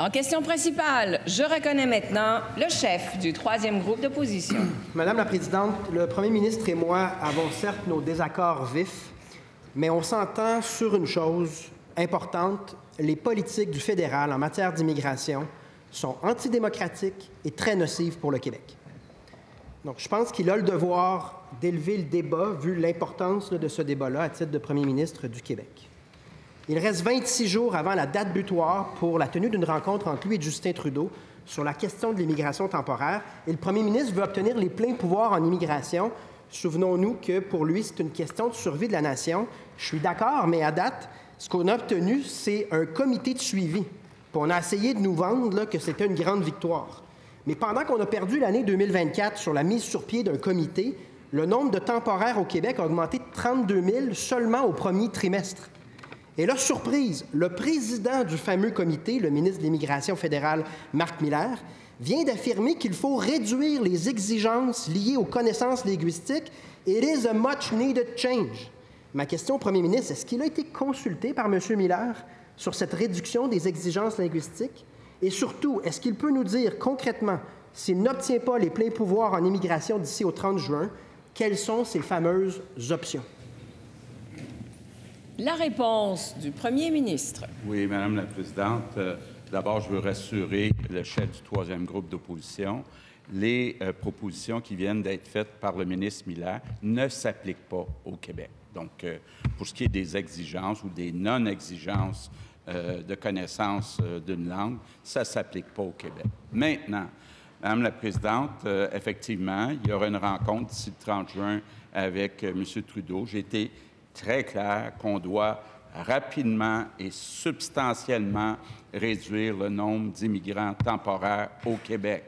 En question principale, je reconnais maintenant le chef du troisième groupe d'opposition. Madame la Présidente, le Premier ministre et moi avons certes nos désaccords vifs, mais on s'entend sur une chose importante. Les politiques du fédéral en matière d'immigration sont antidémocratiques et très nocives pour le Québec. Donc, je pense qu'il a le devoir d'élever le débat, vu l'importance de ce débat-là, à titre de Premier ministre du Québec. Il reste 26 jours avant la date butoir pour la tenue d'une rencontre entre lui et Justin Trudeau sur la question de l'immigration temporaire. Et le premier ministre veut obtenir les pleins pouvoirs en immigration. Souvenons-nous que pour lui, c'est une question de survie de la nation. Je suis d'accord, mais à date, ce qu'on a obtenu, c'est un comité de suivi. Puis on a essayé de nous vendre là, que c'était une grande victoire. Mais pendant qu'on a perdu l'année 2024 sur la mise sur pied d'un comité, le nombre de temporaires au Québec a augmenté de 32 000 seulement au premier trimestre. Et là, surprise, le président du fameux comité, le ministre de l'Immigration fédérale, Marc Miller, vient d'affirmer qu'il faut réduire les exigences liées aux connaissances linguistiques. It is a much needed change. Ma question au premier ministre, est-ce qu'il a été consulté par M. Miller sur cette réduction des exigences linguistiques? Et surtout, est-ce qu'il peut nous dire concrètement, s'il n'obtient pas les pleins pouvoirs en immigration d'ici au 30 juin, quelles sont ces fameuses options? La réponse du premier ministre. Oui, Madame la Présidente. D'abord, je veux rassurer le chef du troisième groupe d'opposition. Les propositions qui viennent d'être faites par le ministre Miller ne s'appliquent pas au Québec. Donc, pour ce qui est des exigences ou des non-exigences de connaissance d'une langue, ça ne s'applique pas au Québec. Maintenant, Madame la Présidente, effectivement, il y aura une rencontre d'ici le 30 juin avec M. Trudeau. J'ai été très clair qu'on doit rapidement et substantiellement réduire le nombre d'immigrants temporaires au Québec.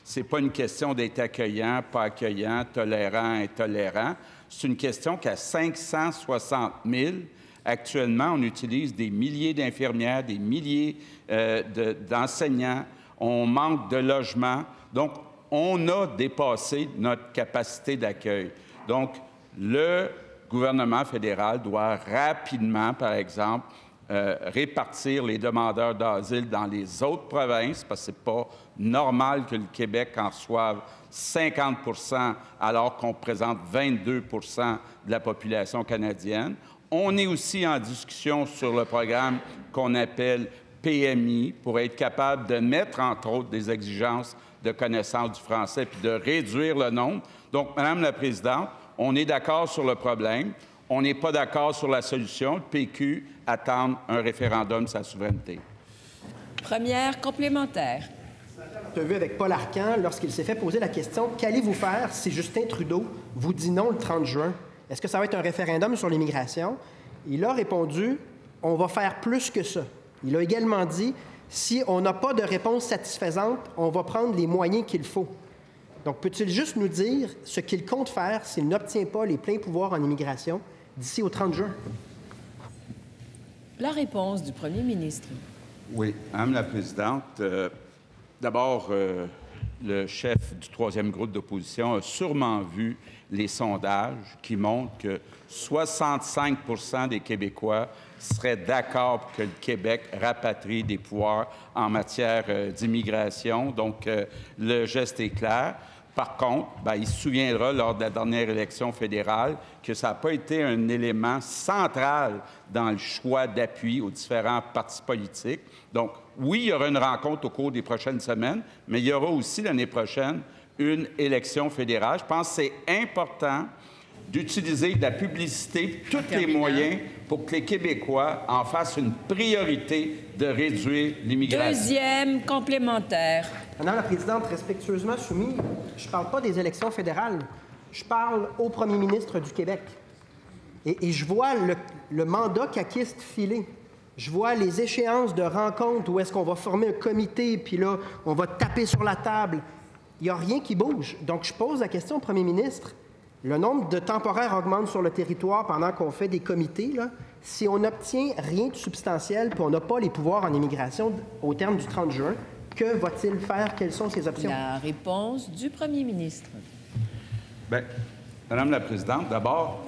Ce n'est pas une question d'être accueillant, pas accueillant, tolérant, intolérant. C'est une question qu'à 560 000, actuellement, on utilise des milliers d'infirmières, des milliers d'enseignants. On manque de logements. Donc, on a dépassé notre capacité d'accueil. Donc, le gouvernement fédéral doit rapidement, par exemple, répartir les demandeurs d'asile dans les autres provinces, parce que ce n'est pas normal que le Québec en reçoive 50 alors qu'on représente 22 de la population canadienne. On est aussi en discussion sur le programme qu'on appelle PMI pour être capable de mettre, entre autres, des exigences de connaissance du français puis de réduire le nombre. Donc, Madame la Présidente, on est d'accord sur le problème. On n'est pas d'accord sur la solution. Le PQ attend un référendum de sa souveraineté. Première complémentaire. J'ai vu avec Paul Arcan lorsqu'il s'est fait poser la question « Qu'allez-vous faire si Justin Trudeau vous dit non le 30 juin? Est-ce que ça va être un référendum sur l'immigration? » Il a répondu « On va faire plus que ça. » Il a également dit « Si on n'a pas de réponse satisfaisante, on va prendre les moyens qu'il faut. » Donc, peut-il juste nous dire ce qu'il compte faire s'il n'obtient pas les pleins pouvoirs en immigration d'ici au 30 juin? La réponse du premier ministre. Oui, Madame la Présidente, d'abord, le chef du troisième groupe d'opposition a sûrement vu les sondages qui montrent que 65 des Québécois seraient d'accord pour que le Québec rapatrie des pouvoirs en matière d'immigration. Donc, le geste est clair. Par contre, il se souviendra lors de la dernière élection fédérale que ça n'a pas été un élément central dans le choix d'appui aux différents partis politiques. Donc, oui, il y aura une rencontre au cours des prochaines semaines, mais il y aura aussi l'année prochaine une élection fédérale. Je pense que c'est important d'utiliser de la publicité, tous les moyens pour que les Québécois en fassent une priorité de réduire l'immigration. Deuxième complémentaire. Madame la Présidente, respectueusement soumis, je ne parle pas des élections fédérales. Je parle au premier ministre du Québec. Et je vois le mandat caquiste filer. Je vois les échéances de rencontres où est-ce qu'on va former un comité, puis là, on va taper sur la table. Il n'y a rien qui bouge. Donc, je pose la question au premier ministre. Le nombre de temporaires augmente sur le territoire pendant qu'on fait des comités. Là. Si on n'obtient rien de substantiel puis on n'a pas les pouvoirs en immigration au terme du 30 juin, que va-t-il faire? Quelles sont ses options? La réponse du premier ministre. Bien, Madame la Présidente, d'abord,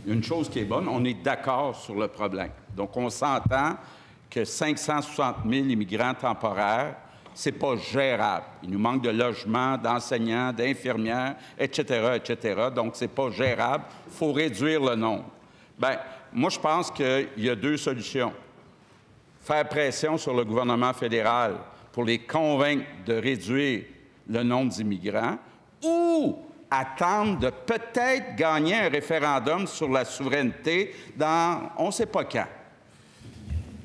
une chose qui est bonne, on est d'accord sur le problème. Donc, on s'entend que 560 000 immigrants temporaires, c'est pas gérable. Il nous manque de logements, d'enseignants, d'infirmières, etc., etc. Donc, c'est pas gérable. Il faut réduire le nombre. Bien, moi, je pense qu'il y a deux solutions. Faire pression sur le gouvernement fédéral pour les convaincre de réduire le nombre d'immigrants ou attendre de peut-être gagner un référendum sur la souveraineté dans on ne sait pas quand.